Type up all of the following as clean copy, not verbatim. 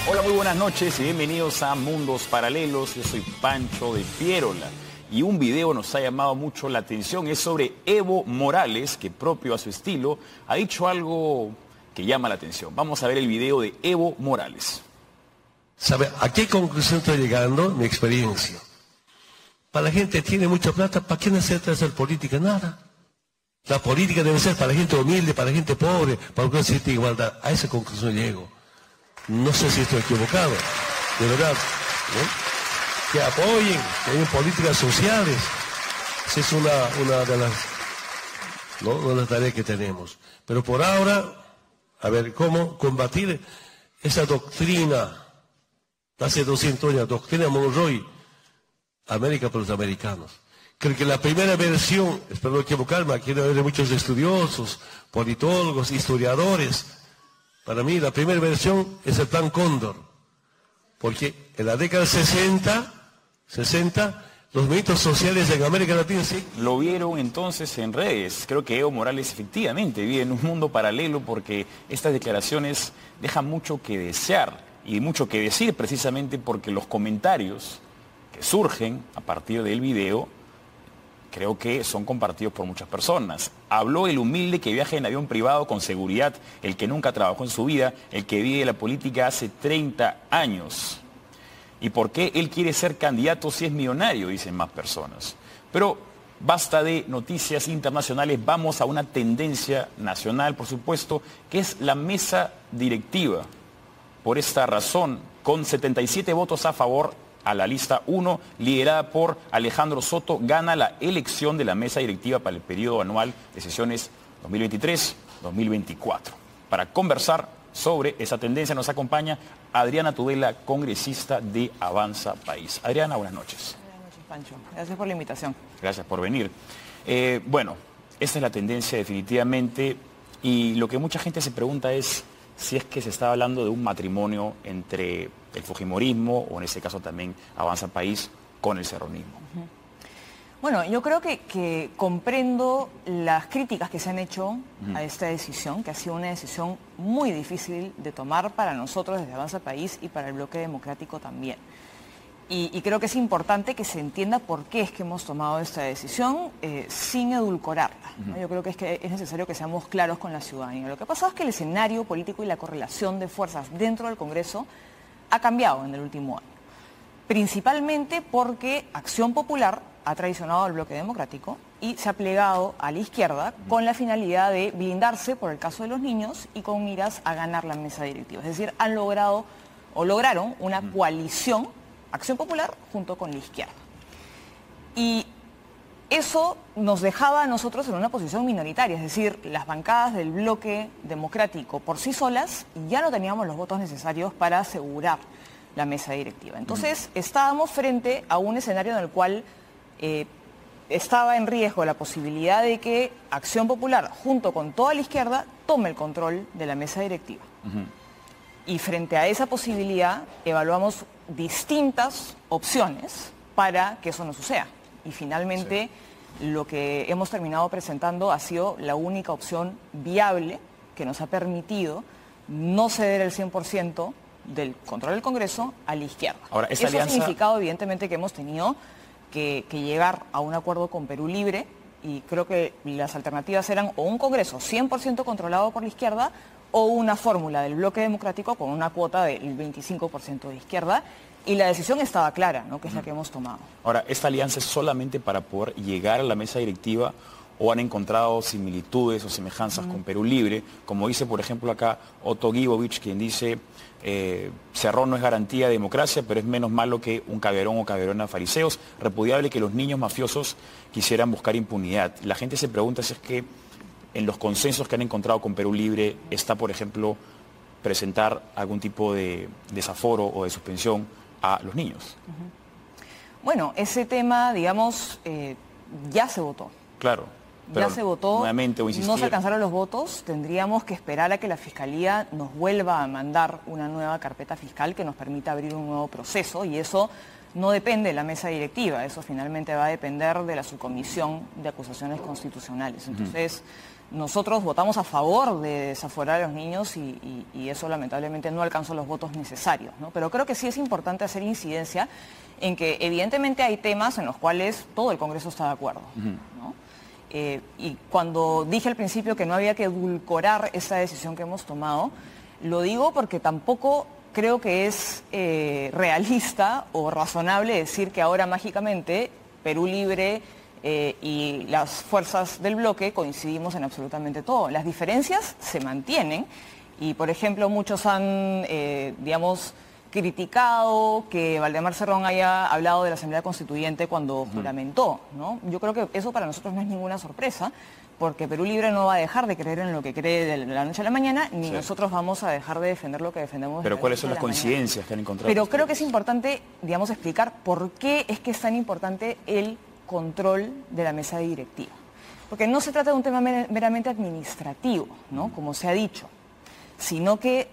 Hola, muy buenas noches y bienvenidos a Mundos Paralelos. Yo soy Pancho de Pierola y un video nos ha llamado mucho la atención. Es sobre Evo Morales, que propio a su estilo ha dicho algo que llama la atención. Vamos a ver el video de Evo Morales. ¿Sabe a qué conclusión estoy llegando? Mi experiencia. Para la gente que tiene mucha plata, ¿para qué necesita hacer política? Nada. La política debe ser para la gente humilde, para la gente pobre, para que exista igualdad. A esa conclusión llego. No sé si estoy equivocado, de verdad, ¿no? Que apoyen, que hayan políticas sociales. Esa es una de las tareas que tenemos. Pero por ahora, a ver, ¿cómo combatir esa doctrina? Hace 200 años, doctrina Monroe, América por los americanos. Creo que la primera versión, espero no equivocarme, aquí debe haber muchos estudiosos, politólogos, historiadores. Para mí la primera versión es el Plan Cóndor, porque en la década 60, los movimientos sociales en América Latina, sí. Lo vieron entonces en redes. Creo que Evo Morales efectivamente vive en un mundo paralelo porque estas declaraciones dejan mucho que desear y mucho que decir precisamente porque los comentarios que surgen a partir del video creo que son compartidos por muchas personas. Habló el humilde que viaja en avión privado con seguridad, el que nunca trabajó en su vida, el que vive la política hace 30 años. ¿Y por qué él quiere ser candidato si es millonario? Dicen más personas. Pero basta de noticias internacionales, vamos a una tendencia nacional, por supuesto, que es la mesa directiva. Por esta razón, con 77 votos a favor, a la lista 1, liderada por Alejandro Soto, gana la elección de la mesa directiva para el periodo anual de sesiones 2023-2024. Para conversar sobre esa tendencia nos acompaña Adriana Tudela, congresista de Avanza País. Adriana, buenas noches. Buenas noches, Pancho. Gracias por la invitación. Gracias por venir. Bueno, esta es la tendencia definitivamente y lo que mucha gente se pregunta es si es que se está hablando de un matrimonio entre el fujimorismo o en este caso también Avanza País con el serronismo. Bueno, yo creo que comprendo las críticas que se han hecho a esta decisión, que ha sido una decisión muy difícil de tomar para nosotros desde Avanza País y para el bloque democrático también. Y creo que es importante que se entienda por qué es que hemos tomado esta decisión sin edulcorarla, ¿no? Yo creo que es necesario que seamos claros con la ciudadanía. Lo que ha pasado es que el escenario político y la correlación de fuerzas dentro del Congreso ha cambiado en el último año. Principalmente porque Acción Popular ha traicionado al bloque democrático y se ha plegado a la izquierda con la finalidad de blindarse por el caso de los niños y con miras a ganar la mesa directiva. Es decir, han logrado o lograron una coalición Acción Popular junto con la izquierda. Y eso nos dejaba a nosotros en una posición minoritaria, es decir, las bancadas del bloque democrático por sí solas ya no teníamos los votos necesarios para asegurar la mesa directiva. Entonces estábamos frente a un escenario en el cual estaba en riesgo la posibilidad de que Acción Popular junto con toda la izquierda tome el control de la mesa directiva. Y frente a esa posibilidad evaluamos distintas opciones para que eso no suceda. Y finalmente lo que hemos terminado presentando ha sido la única opción viable que nos ha permitido no ceder el 100% del control del Congreso a la izquierda. Ahora, eso alianza... ha significado evidentemente que hemos tenido que llegar a un acuerdo con Perú Libre y creo que las alternativas eran o un Congreso 100% controlado por la izquierda o una fórmula del bloque democrático con una cuota del 25% de izquierda, y la decisión estaba clara, ¿no? Que es la que hemos tomado. Ahora, ¿esta alianza es solamente para poder llegar a la mesa directiva o han encontrado similitudes o semejanzas con Perú Libre? Como dice, por ejemplo, acá Otto Gibovich, quien dice, Cerrón no es garantía de democracia, pero es menos malo que un Calderón o Calderona fariseos. Repudiable que los niños mafiosos quisieran buscar impunidad. La gente se pregunta si es que en los consensos que han encontrado con Perú Libre está, por ejemplo, presentar algún tipo de desaforo o de suspensión a los niños. Bueno, ese tema, digamos, ya se votó. Claro. Ya se votó, nuevamente, o insistir, no se alcanzaron los votos, tendríamos que esperar a que la Fiscalía nos vuelva a mandar una nueva carpeta fiscal que nos permita abrir un nuevo proceso, y eso no depende de la mesa directiva, eso finalmente va a depender de la subcomisión de acusaciones constitucionales. Entonces, nosotros votamos a favor de desaforar a los niños y eso lamentablemente no alcanzó los votos necesarios, ¿no? Pero creo que sí es importante hacer incidencia en que evidentemente hay temas en los cuales todo el Congreso está de acuerdo, ¿no? Y cuando dije al principio que no había que edulcorar esta decisión que hemos tomado, lo digo porque tampoco creo que es realista o razonable decir que ahora mágicamente Perú Libre y las fuerzas del bloque coincidimos en absolutamente todo. Las diferencias se mantienen y, por ejemplo, muchos han, digamos, criticado que Valdemar Cerrón haya hablado de la Asamblea Constituyente cuando juramentó, ¿no? Yo creo que eso para nosotros no es ninguna sorpresa, porque Perú Libre no va a dejar de creer en lo que cree de la noche a la mañana, ni nosotros vamos a dejar de defender lo que defendemos. Pero ¿cuáles son las coincidencias que han encontrado? Pero creo que es importante, digamos, explicar por qué es que es tan importante el control de la mesa directiva. Porque no se trata de un tema meramente administrativo, ¿no? Como se ha dicho, sino que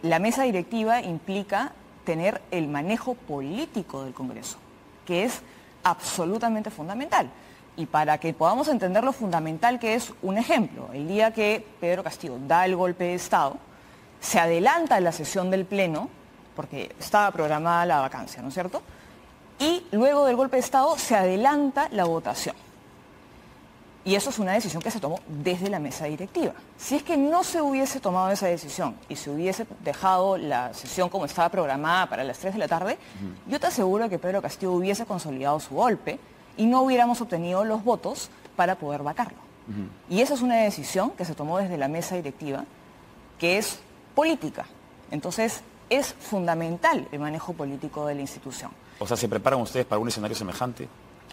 la mesa directiva implica tener el manejo político del Congreso, que es absolutamente fundamental. Y para que podamos entender lo fundamental que es, un ejemplo, el día que Pedro Castillo da el golpe de Estado, se adelanta la sesión del Pleno, porque estaba programada la vacancia, ¿no es cierto? Y luego del golpe de Estado se adelanta la votación. Y eso es una decisión que se tomó desde la mesa directiva. Si es que no se hubiese tomado esa decisión y se hubiese dejado la sesión como estaba programada para las 3 de la tarde, yo te aseguro que Pedro Castillo hubiese consolidado su golpe y no hubiéramos obtenido los votos para poder vacarlo. Y esa es una decisión que se tomó desde la mesa directiva, que es política. Entonces, es fundamental el manejo político de la institución. O sea, ¿se preparan ustedes para un escenario semejante?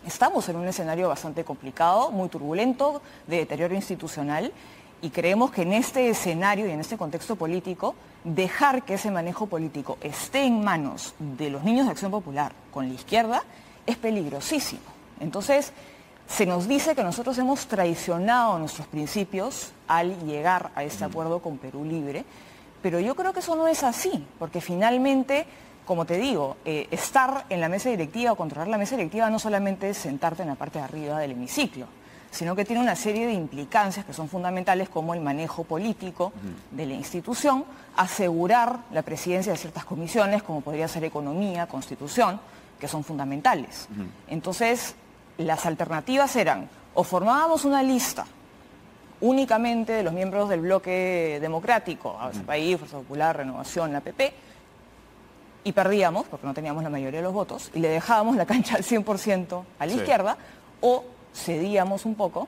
Estamos en un escenario bastante complicado, muy turbulento, de deterioro institucional, y creemos que en este escenario y en este contexto político, dejar que ese manejo político esté en manos de los niños de Acción Popular con la izquierda es peligrosísimo. Entonces, se nos dice que nosotros hemos traicionado nuestros principios al llegar a este acuerdo con Perú Libre, pero yo creo que eso no es así, porque finalmente, como te digo, estar en la mesa directiva o controlar la mesa directiva no solamente es sentarte en la parte de arriba del hemiciclo, sino que tiene una serie de implicancias que son fundamentales, como el manejo político de la institución, asegurar la presidencia de ciertas comisiones, como podría ser Economía, Constitución, que son fundamentales. Entonces, las alternativas eran, o formábamos una lista únicamente de los miembros del bloque democrático, Avanza País, Fuerza Popular, Renovación, la APP, y perdíamos, porque no teníamos la mayoría de los votos, y le dejábamos la cancha al 100% a la izquierda, o cedíamos un poco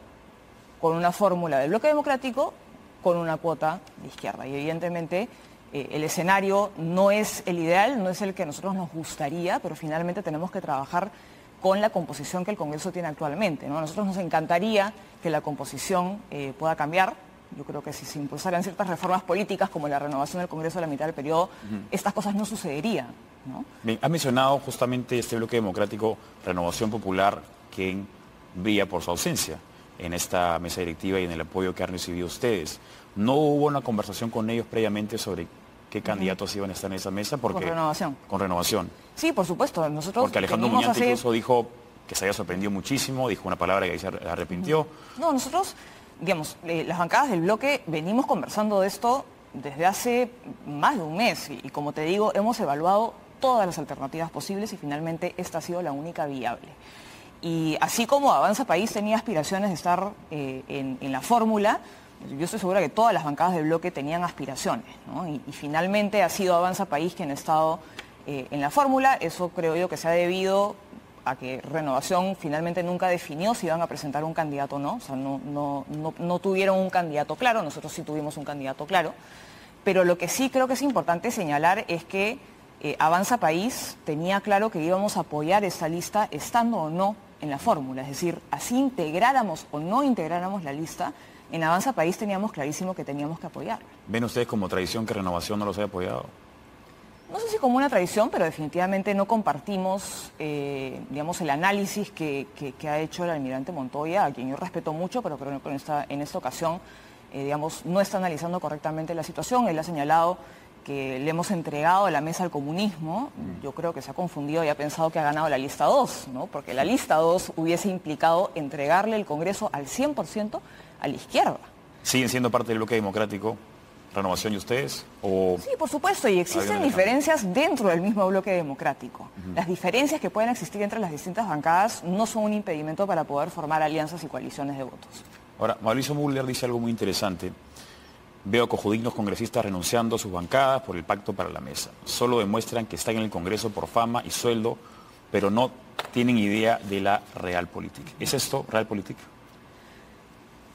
con una fórmula del bloque democrático con una cuota de izquierda. Y evidentemente el escenario no es el ideal, no es el que a nosotros nos gustaría, pero finalmente tenemos que trabajar con la composición que el Congreso tiene actualmente, ¿no? A nosotros nos encantaría que la composición pueda cambiar. Yo creo que si se impulsaran ciertas reformas políticas, como la renovación del Congreso a la mitad del periodo, estas cosas no sucederían, ¿no? Bien, ha mencionado justamente este bloque democrático, Renovación Popular, que brilla por su ausencia en esta mesa directiva y en el apoyo que han recibido ustedes. ¿No hubo una conversación con ellos previamente sobre qué candidatos iban a estar en esa mesa? Porque, con Renovación. Con Renovación. Sí, por supuesto. Nosotros porque Alejandro Muñante incluso dijo que se había sorprendido muchísimo, dijo una palabra que se arrepintió. No, nosotros, digamos, las bancadas del bloque venimos conversando de esto desde hace más de un mes y como te digo, hemos evaluado todas las alternativas posibles y finalmente esta ha sido la única viable. Y así como Avanza País tenía aspiraciones de estar en la fórmula, yo estoy segura que todas las bancadas del bloque tenían aspiraciones, ¿no? Y finalmente ha sido Avanza País quien ha estado en la fórmula. Eso creo yo que se ha debido a que Renovación finalmente nunca definió si iban a presentar un candidato o no. O sea, no tuvieron un candidato claro, nosotros sí tuvimos un candidato claro. Pero lo que sí creo que es importante señalar es que Avanza País tenía claro que íbamos a apoyar esta lista estando o no en la fórmula. Es decir, así integráramos o no integráramos la lista, en Avanza País teníamos clarísimo que teníamos que apoyar. ¿Ven ustedes como tradición que Renovación no los haya apoyado? No sé si como una tradición, pero definitivamente no compartimos, digamos, el análisis que ha hecho el almirante Montoya, a quien yo respeto mucho, pero creo que en esta ocasión, digamos, no está analizando correctamente la situación. Él ha señalado que le hemos entregado la mesa al comunismo. Yo creo que se ha confundido y ha pensado que ha ganado la lista 2, ¿no? Porque la lista 2 hubiese implicado entregarle el Congreso al 100% a la izquierda. ¿Siguen siendo parte del bloque democrático, Renovación y ustedes? ¿O sí, por supuesto, y existen diferencias dentro del mismo bloque democrático. Las diferencias que pueden existir entre las distintas bancadas no son un impedimento para poder formar alianzas y coaliciones de votos. Ahora, Mauricio Müller dice algo muy interesante. Veo cojudignos congresistas renunciando a sus bancadas por el pacto para la mesa. Solo demuestran que están en el Congreso por fama y sueldo, pero no tienen idea de la real política. ¿Es esto real política?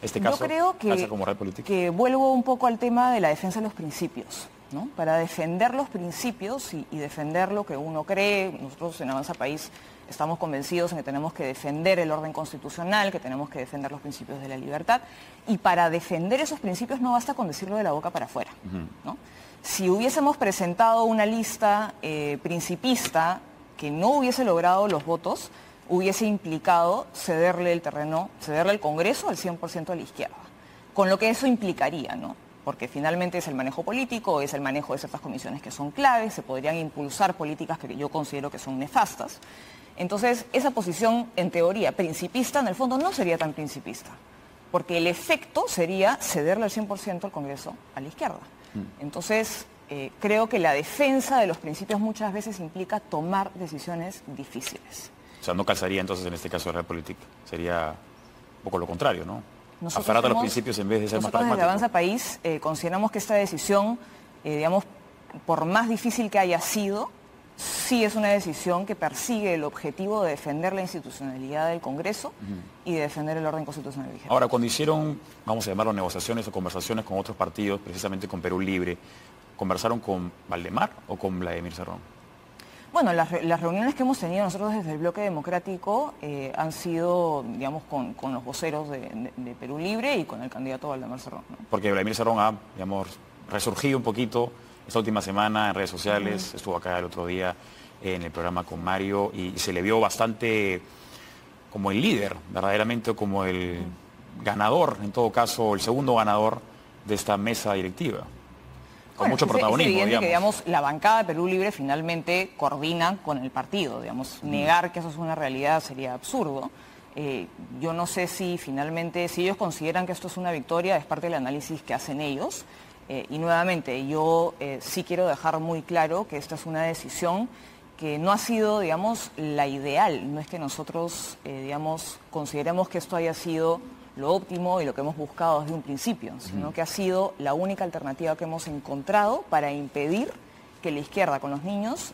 Este caso, yo creo como real política. que vuelvo un poco al tema de la defensa de los principios, ¿no? Para defender los principios y defender lo que uno cree, nosotros en Avanza País estamos convencidos en que tenemos que defender el orden constitucional, que tenemos que defender los principios de la libertad, y para defender esos principios no basta con decirlo de la boca para afuera, ¿no? Si hubiésemos presentado una lista principista que no hubiese logrado los votos, hubiese implicado cederle el terreno, cederle el Congreso al 100% a la izquierda, con lo que eso implicaría, ¿no? Porque finalmente es el manejo político, es el manejo de ciertas comisiones que son claves, se podrían impulsar políticas que yo considero que son nefastas. Entonces, esa posición, en teoría, principista, en el fondo no sería tan principista, porque el efecto sería cederle al 100% al Congreso a la izquierda. Entonces, creo que la defensa de los principios muchas veces implica tomar decisiones difíciles. O sea, no calzaría entonces en este caso de realpolitik. Sería un poco lo contrario, ¿no? Aferrate a los principios en vez de ser más pragmático. Nosotros desde Avanza País consideramos que esta decisión, digamos, por más difícil que haya sido, sí es una decisión que persigue el objetivo de defender la institucionalidad del Congreso y de defender el orden constitucional vigente. Ahora, cuando hicieron, vamos a llamarlo negociaciones o conversaciones con otros partidos, precisamente con Perú Libre, ¿conversaron con Valdemar o con Vladimir Cerrón? Bueno, las reuniones que hemos tenido nosotros desde el Bloque Democrático han sido, digamos, con los voceros de Perú Libre y con el candidato Valdemar Cerrón, ¿no? Porque Vladimir Cerrón ha, digamos, resurgido un poquito esta última semana en redes sociales, estuvo acá el otro día en el programa con Mario y se le vio bastante como el líder, verdaderamente como el ganador, en todo caso, el segundo ganador de esta mesa directiva. Con mucho protagonismo, es evidente digamos. Que, digamos, la bancada de Perú Libre finalmente coordina con el partido, digamos, negar que eso es una realidad sería absurdo. Yo no sé si finalmente, si ellos consideran que esto es una victoria, es parte del análisis que hacen ellos. Y nuevamente, yo sí quiero dejar muy claro que esta es una decisión que no ha sido, digamos, la ideal. No es que nosotros, digamos, consideremos que esto haya sido lo óptimo y lo que hemos buscado desde un principio, sino que ha sido la única alternativa que hemos encontrado para impedir que la izquierda con los niños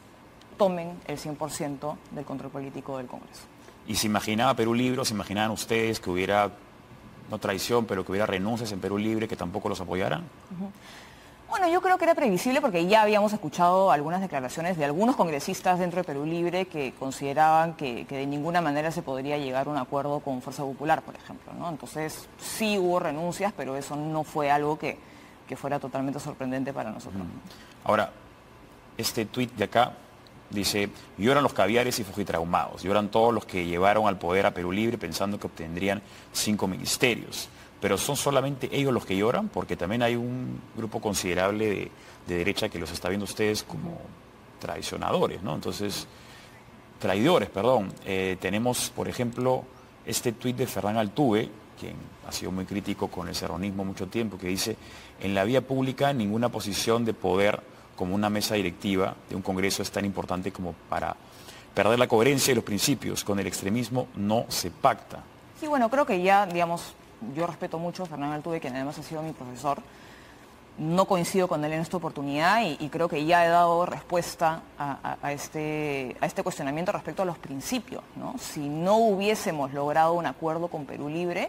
tomen el 100% del control político del Congreso. ¿Y se imaginaba Perú Libre, se imaginaban ustedes que hubiera, no traición, pero que hubiera renuncias en Perú Libre, que tampoco los apoyaran? Bueno, yo creo que era previsible porque ya habíamos escuchado algunas declaraciones de algunos congresistas dentro de Perú Libre que consideraban que de ninguna manera se podría llegar a un acuerdo con Fuerza Popular, por ejemplo, ¿no? Entonces sí hubo renuncias, pero eso no fue algo que fuera totalmente sorprendente para nosotros. Ahora, este tuit de acá dice: lloran los caviares y fujitraumados, lloran todos los que llevaron al poder a Perú Libre pensando que obtendrían 5 ministerios. Pero son solamente ellos los que lloran, porque también hay un grupo considerable de derecha que los está viendo ustedes como traicionadores, ¿no? Entonces, traidores, perdón. Tenemos, por ejemplo, este tuit de Fernán Altuve, quien ha sido muy crítico con el serronismo mucho tiempo, que dice: en la vía pública ninguna posición de poder como una mesa directiva de un Congreso es tan importante como para perder la coherencia y los principios. Con el extremismo no se pacta. Sí, bueno, creo que ya, digamos, yo respeto mucho a Fernán Altuve, quien además ha sido mi profesor. No coincido con él en esta oportunidad y creo que ya he dado respuesta a este cuestionamiento respecto a los principios, ¿no? Si no hubiésemos logrado un acuerdo con Perú Libre,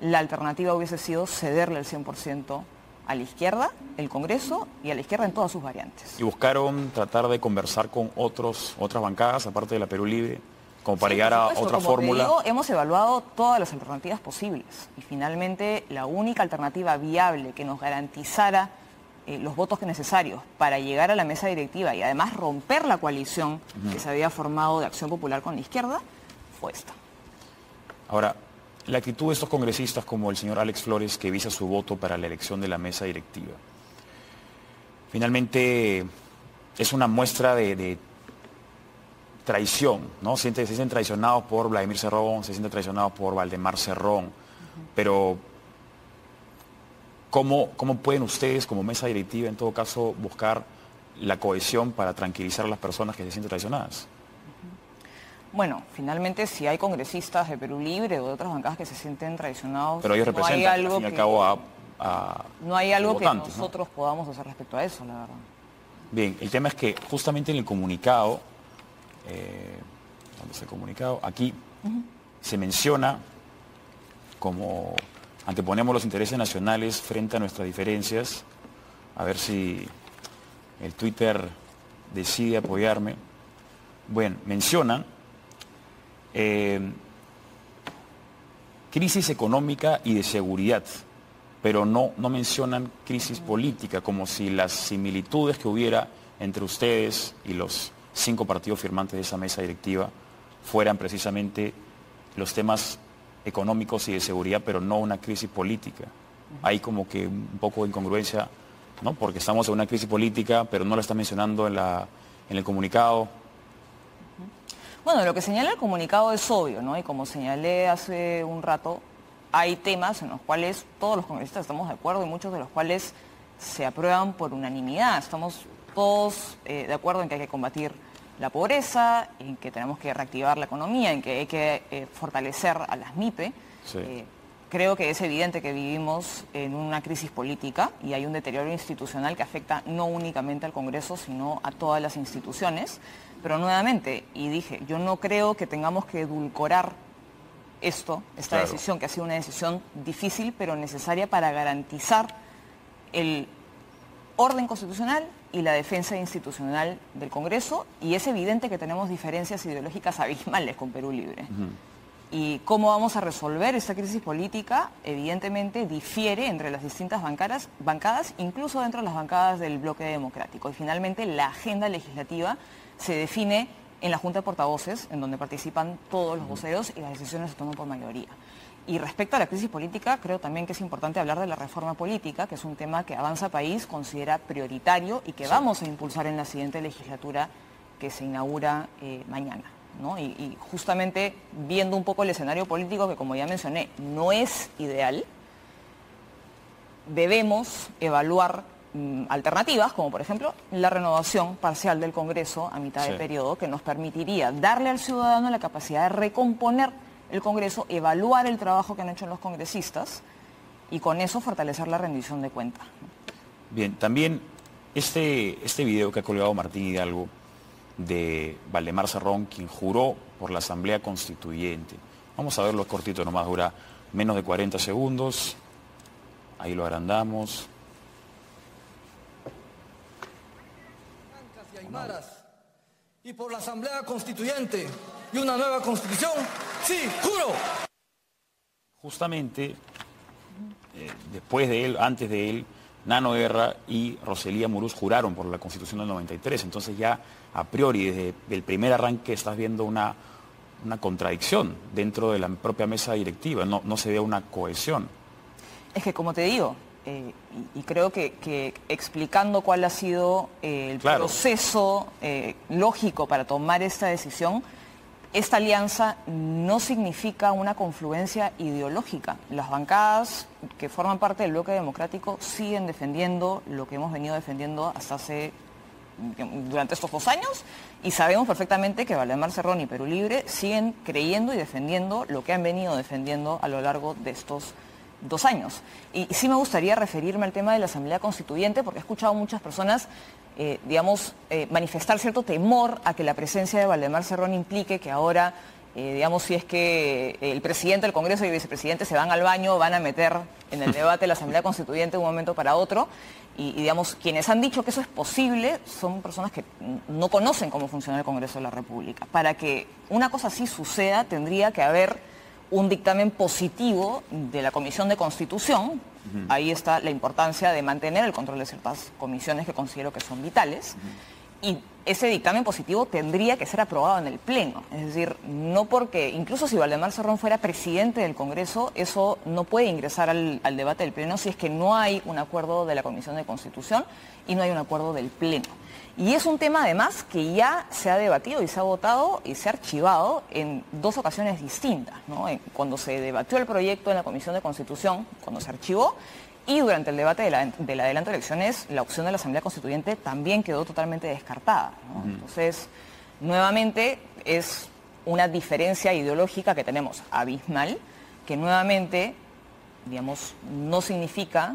la alternativa hubiese sido cederle el 100% a la izquierda, el Congreso, y a la izquierda en todas sus variantes. ¿Y buscaron tratar de conversar con otras bancadas, aparte de la Perú Libre, como para llegar a otra fórmula? Como te digo, hemos evaluado todas las alternativas posibles y finalmente la única alternativa viable que nos garantizara los votos necesarios para llegar a la mesa directiva y además romper la coalición que se había formado de Acción Popular con la izquierda fue esta. Ahora, la actitud de estos congresistas como el señor Alex Flores, que visa su voto para la elección de la mesa directiva, finalmente es una muestra de traición, ¿no? Se sienten traicionados por Vladimir Cerrón, se sienten traicionados por Valdemar Cerrón, pero ¿Cómo pueden ustedes, como mesa directiva, en todo caso, buscar la cohesión para tranquilizar a las personas que se sienten traicionadas? Bueno, finalmente si hay congresistas de Perú Libre o de otras bancadas que se sienten traicionados, pero ellos representan, al fin y al cabo, no hay algo que votantes, nosotros podamos hacer respecto a eso, la verdad. Bien, el tema es que justamente en el comunicado, ¿dónde está el comunicado? Aquí se menciona como anteponemos los intereses nacionales frente a nuestras diferencias. A ver si el Twitter decide apoyarme. Bueno, mencionan crisis económica y de seguridad, pero no mencionan crisis política, como si las similitudes que hubiera entre ustedes y los 5 partidos firmantes de esa mesa directiva fueran precisamente los temas económicos y de seguridad, pero no una crisis política. Hay como que un poco de incongruencia, ¿no? Porque estamos en una crisis política, pero no la está mencionando en el comunicado. Bueno, lo que señala el comunicado es obvio, ¿no? Y como señalé hace un rato, hay temas en los cuales todos los congresistas estamos de acuerdo y muchos de los cuales se aprueban por unanimidad. Estamos todos de acuerdo en que hay que combatir la pobreza, en que tenemos que reactivar la economía, en que hay que fortalecer a las MIPE. Sí. Creo que es evidente que vivimos en una crisis política y hay un deterioro institucional que afecta no únicamente al Congreso, sino a todas las instituciones. Pero nuevamente, y dije, yo no creo que tengamos que edulcorar esta claro, decisión, que ha sido una decisión difícil, pero necesaria para garantizar el orden constitucional y la defensa institucional del Congreso, y es evidente que tenemos diferencias ideológicas abismales con Perú Libre. Y cómo vamos a resolver esta crisis política, evidentemente difiere entre las distintas bancadas, incluso dentro de las bancadas del bloque democrático. Y finalmente la agenda legislativa se define en la Junta de Portavoces, en donde participan todos los voceros y las decisiones se toman por mayoría. Y respecto a la crisis política, creo también que es importante hablar de la reforma política, que es un tema que Avanza País considera prioritario y que vamos a impulsar en la siguiente legislatura que se inaugura mañana, ¿no? Y justamente viendo un poco el escenario político, que como ya mencioné, no es ideal, debemos evaluar alternativas, como por ejemplo la renovación parcial del Congreso a mitad de periodo, que nos permitiría darle al ciudadano la capacidad de recomponer el Congreso, evaluar el trabajo que han hecho los congresistas y con eso fortalecer la rendición de cuentas. Bien, también este video que ha colgado Martín Hidalgo de Valdemar Cerrón, quien juró por la Asamblea Constituyente. Vamos a verlo cortito, nomás dura menos de 40 segundos. Ahí lo agrandamos. Y por la Asamblea Constituyente y una nueva Constitución, sí, juro. Justamente, después de él, antes de él, Nano Guerra y Roselía Muruz juraron por la Constitución del 93. Entonces ya a priori, desde el primer arranque, estás viendo una contradicción dentro de la propia mesa directiva. No se ve una cohesión. Es que, como te digo, y creo que explicando cuál ha sido el proceso lógico para tomar esta decisión, esta alianza no significa una confluencia ideológica. Las bancadas que forman parte del bloque democrático siguen defendiendo lo que hemos venido defendiendo durante estos 2 años, y sabemos perfectamente que Valdemar Cerrón y Perú Libre siguen creyendo y defendiendo lo que han venido defendiendo a lo largo de estos 2 años. Y sí me gustaría referirme al tema de la Asamblea Constituyente, porque he escuchado a muchas personas manifestar cierto temor a que la presencia de Valdemar Cerrón implique que ahora, si es que el presidente del Congreso y el vicepresidente se van al baño, van a meter en el debate de la Asamblea Constituyente de un momento para otro. Y quienes han dicho que eso es posible son personas que no conocen cómo funciona el Congreso de la República. Para que una cosa así suceda, tendría que haber un dictamen positivo de la Comisión de Constitución. Ahí está la importancia de mantener el control de ciertas comisiones que considero que son vitales. Y ese dictamen positivo tendría que ser aprobado en el Pleno. Es decir, no porque, incluso si Valdemar Cerrón fuera presidente del Congreso, eso no puede ingresar al debate del Pleno si es que no hay un acuerdo de la Comisión de Constitución y no hay un acuerdo del Pleno. Y es un tema además que ya se ha debatido y se ha votado y se ha archivado en 2 ocasiones distintas, ¿no? Cuando se debatió el proyecto en la Comisión de Constitución, cuando se archivó, Y durante el debate del adelanto de elecciones, la opción de la Asamblea Constituyente también quedó totalmente descartada, ¿no? Entonces, nuevamente es una diferencia ideológica que tenemos abismal, que nuevamente, digamos, no significa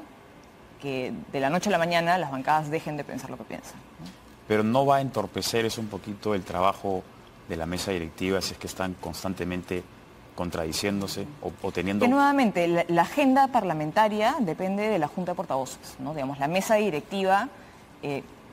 que de la noche a la mañana las bancadas dejen de pensar lo que piensan, ¿no? Pero no va a entorpecer eso un poquito el trabajo de la mesa directiva si es que están constantemente contradiciéndose o teniendo... Que nuevamente la agenda parlamentaria depende de la Junta de Portavoces, ¿no? Digamos, la mesa directiva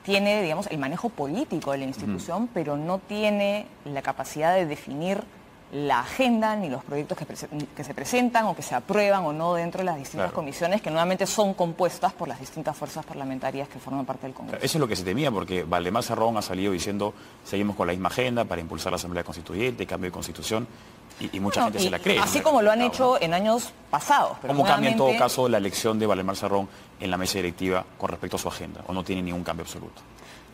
tiene, digamos, el manejo político de la institución, pero no tiene la capacidad de definir la agenda ni los proyectos que se presentan o que se aprueban o no dentro de las distintas comisiones que nuevamente son compuestas por las distintas fuerzas parlamentarias que forman parte del Congreso. Eso es lo que se temía, porque Valdemar Cerrón ha salido diciendo seguimos con la misma agenda para impulsar la Asamblea Constituyente, cambio de Constitución, y mucha gente se la cree. Así como lo han hecho en años pasados. Pero ¿cómo cambia en todo caso la elección de Valdemar Cerrón en la mesa directiva con respecto a su agenda? ¿O no tiene ningún cambio absoluto?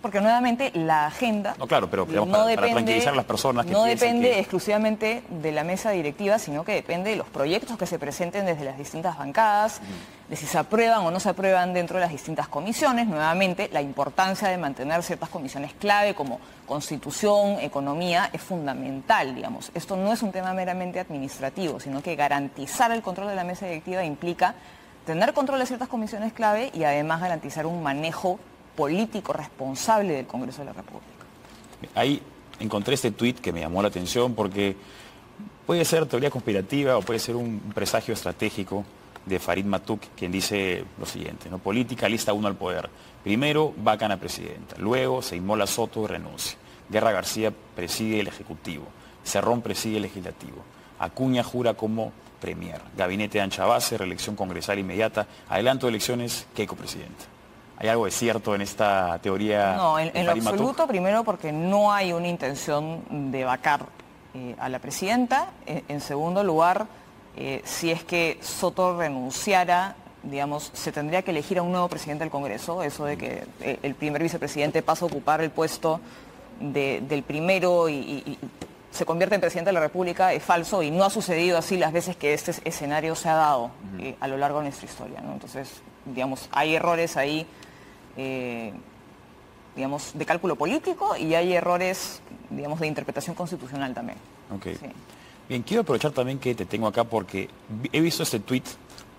Porque nuevamente la agenda no, claro, pero digamos, para tranquilizar a las personas que no depende exclusivamente de la mesa directiva, sino que depende de los proyectos que se presenten desde las distintas bancadas, de si se aprueban o no se aprueban dentro de las distintas comisiones. Nuevamente, la importancia de mantener ciertas comisiones clave como Constitución, Economía, es fundamental, digamos. Esto no es un tema meramente administrativo, sino que garantizar el control de la mesa directiva implica tener control de ciertas comisiones clave y además garantizar un manejo político responsable del Congreso de la República. Ahí encontré este tuit que me llamó la atención porque puede ser teoría conspirativa o puede ser un presagio estratégico de Farid Matuk, quien dice lo siguiente, ¿no? Política, lista 1 al poder. Primero, Bacana presidenta. Luego, se inmola Soto y renuncia. Guerra García preside el Ejecutivo. Cerrón preside el Legislativo. Acuña jura como premier. Gabinete de ancha base, reelección congresal inmediata. Adelanto de elecciones, Keiko presidenta. ¿Hay algo de cierto en esta teoría? No, en lo absoluto, primero porque no hay una intención de vacar a la presidenta. En segundo lugar, si es que Soto renunciara, digamos, se tendría que elegir a un nuevo presidente del Congreso. Eso de que el primer vicepresidente pasa a ocupar el puesto del primero y se convierte en presidente de la República es falso y no ha sucedido así las veces que este escenario se ha dado a lo largo de nuestra historia, ¿no? Entonces, digamos, hay errores ahí, digamos, de cálculo político y hay errores, digamos, de interpretación constitucional también. Okay. Sí. Bien, quiero aprovechar también que te tengo acá porque he visto este tuit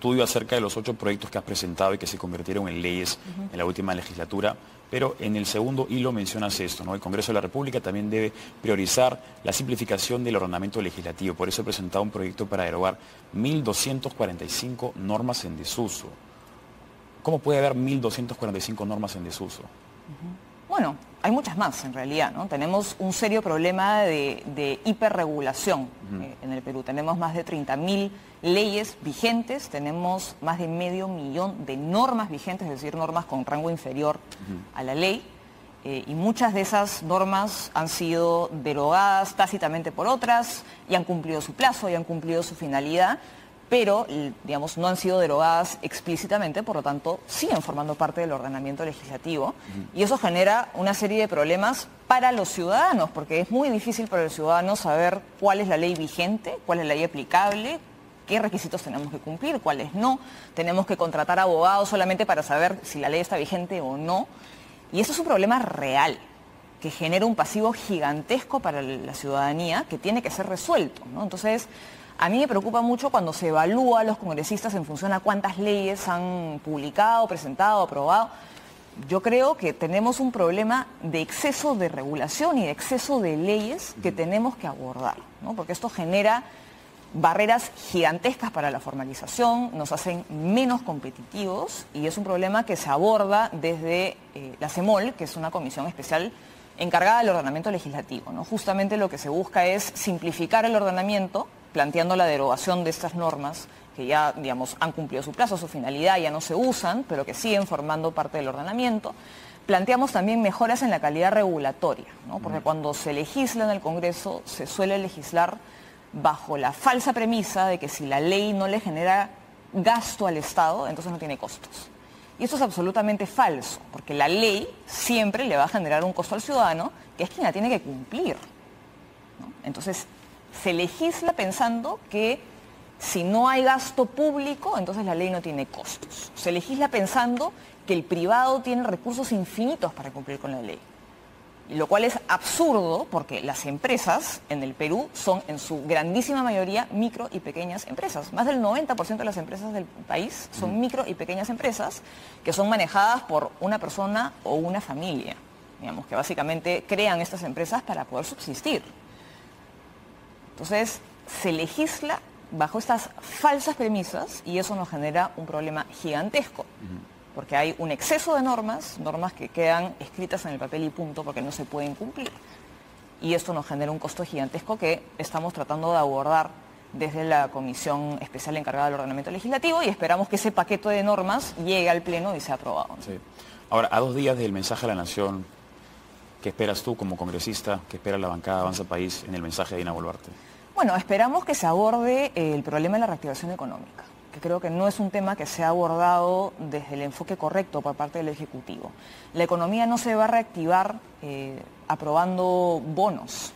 tuyo acerca de los 8 proyectos que has presentado y que se convirtieron en leyes en la última legislatura, pero en el segundo hilo mencionas esto, ¿no? El Congreso de la República también debe priorizar la simplificación del ordenamiento legislativo. Por eso he presentado un proyecto para derogar 1.245 normas en desuso. ¿Cómo puede haber 1.245 normas en desuso? Bueno, hay muchas más en realidad, ¿no? Tenemos un serio problema de hiperregulación en el Perú. Tenemos más de 30.000 leyes vigentes, tenemos más de 500.000 de normas vigentes, es decir, normas con rango inferior a la ley. Y muchas de esas normas han sido derogadas tácitamente por otras y han cumplido su plazo y han cumplido su finalidad, pero, digamos, no han sido derogadas explícitamente, por lo tanto, siguen formando parte del ordenamiento legislativo. Y eso genera una serie de problemas para los ciudadanos, porque es muy difícil para el ciudadano saber cuál es la ley vigente, cuál es la ley aplicable, qué requisitos tenemos que cumplir, cuáles no. Tenemos que contratar abogados solamente para saber si la ley está vigente o no. Y eso es un problema real, que genera un pasivo gigantesco para la ciudadanía que tiene que ser resuelto, ¿no? Entonces, a mí me preocupa mucho cuando se evalúa a los congresistas en función a cuántas leyes han publicado, presentado, aprobado. Yo creo que tenemos un problema de exceso de regulación y de exceso de leyes que tenemos que abordar, ¿no? Porque esto genera barreras gigantescas para la formalización, nos hacen menos competitivos y es un problema que se aborda desde la CEMOL, que es una comisión especial encargada del ordenamiento legislativo, ¿no? Justamente lo que se busca es simplificar el ordenamiento, planteando la derogación de estas normas que ya, digamos, han cumplido su plazo, su finalidad, ya no se usan, pero que siguen formando parte del ordenamiento. Planteamos también mejoras en la calidad regulatoria, ¿no? Porque cuando se legisla en el Congreso, se suele legislar bajo la falsa premisa de que si la ley no le genera gasto al Estado, entonces no tiene costos. Y eso es absolutamente falso, porque la ley siempre le va a generar un costo al ciudadano, que es quien la tiene que cumplir, ¿no? Entonces, se legisla pensando que Si no hay gasto público, entonces la ley no tiene costos. Se legisla pensando que el privado tiene recursos infinitos para cumplir con la ley. Y lo cual es absurdo porque las empresas en el Perú son en su grandísima mayoría micro y pequeñas empresas. Más del 90% de las empresas del país son micro y pequeñas empresas que son manejadas por una persona o una familia, digamos, que básicamente crean estas empresas para poder subsistir. Entonces, se legisla bajo estas falsas premisas y eso nos genera un problema gigantesco. Porque hay un exceso de normas que quedan escritas en el papel y punto porque no se pueden cumplir. Y esto nos genera un costo gigantesco que estamos tratando de abordar desde la Comisión Especial encargada del Ordenamiento Legislativo y esperamos que ese paquete de normas llegue al Pleno y sea aprobado. Sí. Ahora, a 2 días del mensaje a la Nación, ¿qué esperas tú como congresista? ¿Qué espera la bancada Avanza País en el mensaje de Dina Boluarte? Bueno, esperamos que se aborde el problema de la reactivación económica, que creo que no es un tema que se ha abordado desde el enfoque correcto por parte del Ejecutivo. La economía no se va a reactivar aprobando bonos.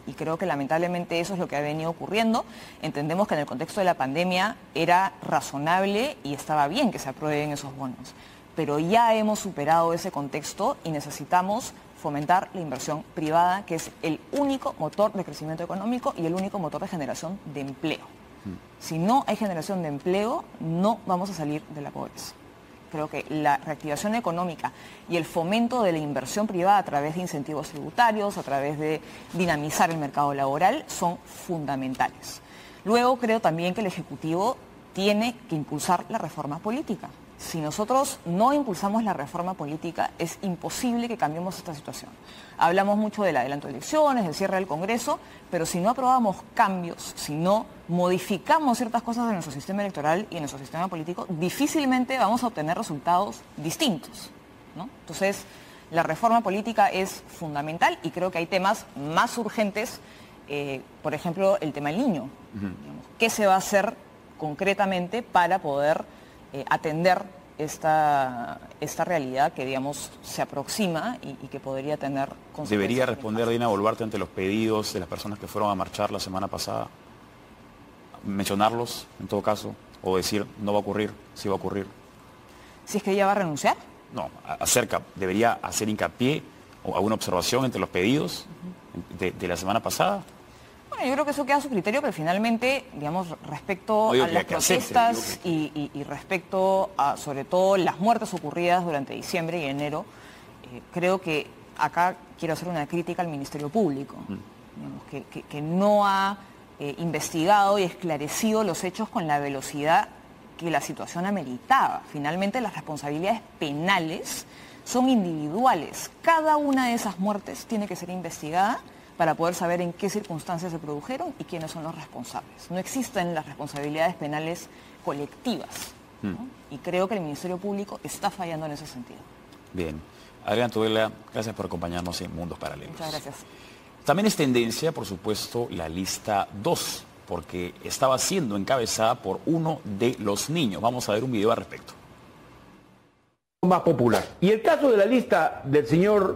Y creo que lamentablemente eso es lo que ha venido ocurriendo. Entendemos que en el contexto de la pandemia era razonable y estaba bien que se aprueben esos bonos. Pero ya hemos superado ese contexto y necesitamos fomentar la inversión privada, que es el único motor de crecimiento económico y el único motor de generación de empleo. Si no hay generación de empleo, no vamos a salir de la pobreza. Creo que la reactivación económica y el fomento de la inversión privada a través de incentivos tributarios, a través de dinamizar el mercado laboral, son fundamentales. Luego creo también que el Ejecutivo tiene que impulsar la reforma política. Si nosotros no impulsamos la reforma política, es imposible que cambiemos esta situación. Hablamos mucho del adelanto de elecciones, del cierre del Congreso, pero si no aprobamos cambios, si no modificamos ciertas cosas de nuestro sistema electoral y en nuestro sistema político, difícilmente vamos a obtener resultados distintos, ¿no? Entonces, la reforma política es fundamental y creo que hay temas más urgentes, por ejemplo, el tema del niño. ¿Qué se va a hacer concretamente para poder atender esta realidad que, digamos, se aproxima y que podría tener consecuencias? ¿Debería responder Dina Boluarte ante los pedidos de las personas que fueron a marchar la semana pasada? ¿Mencionarlos, en todo caso? ¿O decir, no va a ocurrir, sí va a ocurrir? ¿Si es que ella va a renunciar? No, ¿debería hacer hincapié o alguna observación entre los pedidos de la semana pasada? Bueno, yo creo que eso queda a su criterio, pero finalmente, digamos, respecto a las protestas y respecto a, sobre todo, las muertes ocurridas durante diciembre y enero, creo que acá quiero hacer una crítica al Ministerio Público, digamos, que no ha investigado y esclarecido los hechos con la velocidad que la situación ameritaba. Finalmente, las responsabilidades penales son individuales. Cada una de esas muertes tiene que ser investigada para poder saber en qué circunstancias se produjeron y quiénes son los responsables. No existen las responsabilidades penales colectivas, ¿no? Y creo que el Ministerio Público está fallando en ese sentido. Bien. Adriana Tudela, gracias por acompañarnos en Mundos Paralelos. Muchas gracias. También es tendencia, por supuesto, la lista 2, porque estaba siendo encabezada por uno de los niños. Vamos a ver un video al respecto. Más popular. Y el caso de la lista del señor